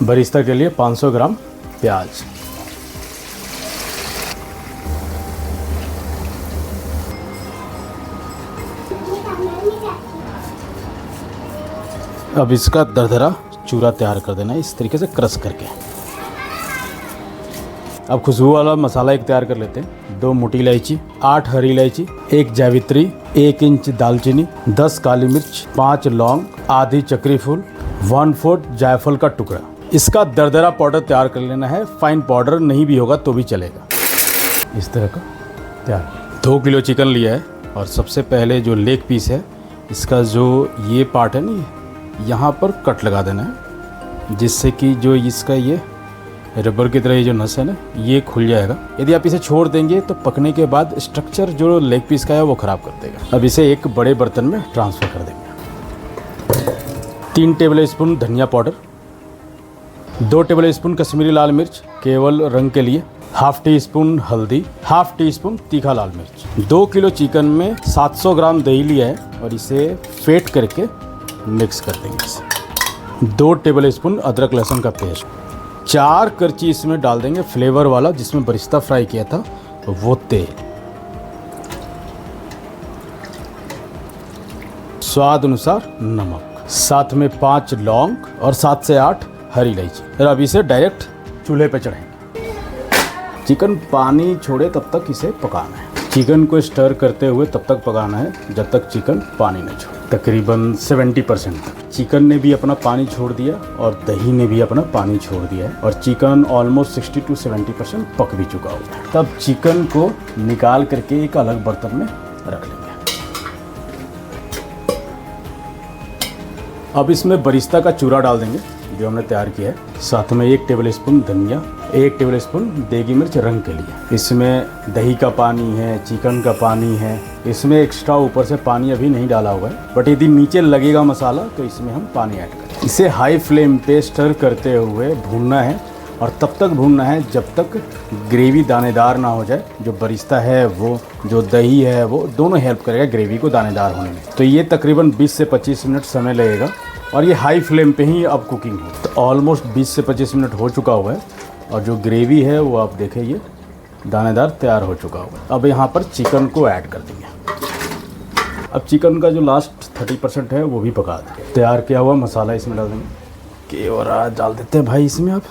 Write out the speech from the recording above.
Barista के लिए 500 ग्राम प्याज। अब इसका दरदरा चूरा तैयार कर देना है इस तरीके से क्रश करके। अब खुशबू वाला मसाला एक तैयार कर लेते हैं। 2 मोटी इलायची, 8 हरी इलायची, 1 जावित्री, 1 इंच दालचीनी, 10 काली मिर्च, 5 लौंग, आधी चक्री फूल, 1/4 जायफल का टुकड़ा। इसका दरदरा पाउडर तैयार कर लेना है। फाइन पाउडर नहीं भी होगा तो भी चलेगा। इस तरह का तैयार। 2 किलो चिकन लिया है और सबसे पहले जो लेग पीस है इसका जो ये पार्ट है ना, यहाँ पर कट लगा देना है, जिससे कि जो इसका ये रबर की तरह ये जो नस है ना ये खुल जाएगा। यदि आप इसे छोड़ देंगे तो पकने के बाद स्ट्रक्चर जो लेग पीस का है वो ख़राब कर देगा। अब इसे एक बड़े बर्तन में ट्रांसफ़र कर देंगे। 3 टेबल स्पून धनिया पाउडर, 2 टेबल स्पून कश्मीरी लाल मिर्च केवल रंग के लिए, 1/2 टी स्पून हल्दी, 1/2 टी स्पून तीखा लाल मिर्च। 2 किलो चिकन में 700 ग्राम दही लिया है और इसे फेंट करके मिक्स कर देंगे इसे। 2 टेबल स्पून अदरक लहसुन का पेस्ट, 4 करची इसमें डाल देंगे फ्लेवर वाला जिसमें बरिस्ता फ्राई किया था वो तेल, स्वाद अनुसार नमक, साथ में 5 लौंग और 7 से 8 हरी इलायची। और अब इसे डायरेक्ट चूल्हे पे चढ़ाएंगे। चिकन पानी छोड़े तब तक इसे पकाना है। चिकन को स्टर करते हुए तब तक पकाना है जब तक चिकन पानी न छोड़े। तकरीबन 70% तक चिकन ने भी अपना पानी छोड़ दिया और दही ने भी अपना पानी छोड़ दिया है और चिकन ऑलमोस्ट 60 to 70% पक भी चुका होगा। तब चिकन को निकाल करके एक अलग बर्तन में रख लेंगे। अब इसमें बरिस्ता का चूरा डाल देंगे जो हमने तैयार किया है। साथ में 1 टेबल स्पून धनिया, 1 टेबल स्पून देगी मिर्च रंग के लिए। इसमें दही का पानी है, चिकन का पानी है, इसमें एक्स्ट्रा ऊपर से पानी अभी नहीं डाला हुआ है, बट यदि नीचे लगेगा मसाला तो इसमें हम पानी ऐड करें। इसे हाई फ्लेम पे स्टर करते हुए भूनना है और तब तक भूनना है जब तक ग्रेवी दानेदार ना हो जाए। जो बरिस्ता है वो, जो दही है वो, दोनों हेल्प करेगा ग्रेवी को दानेदार होने में। तो ये तकरीबन 20 से 25 मिनट समय लगेगा और ये हाई फ्लेम पे ही अब कुकिंग हो। तो ऑलमोस्ट 20 से 25 मिनट हो चुका हुआ है और जो ग्रेवी है वो आप देखें ये दानेदार तैयार हो चुका हुआ है। अब यहाँ पर चिकन को ऐड कर देंगे। अब चिकन का जो लास्ट 30% है वो भी पका दें। तैयार किया हुआ मसाला इसमें डाल देंगे। केवड़ा डाल देते हैं भाई इसमें। अब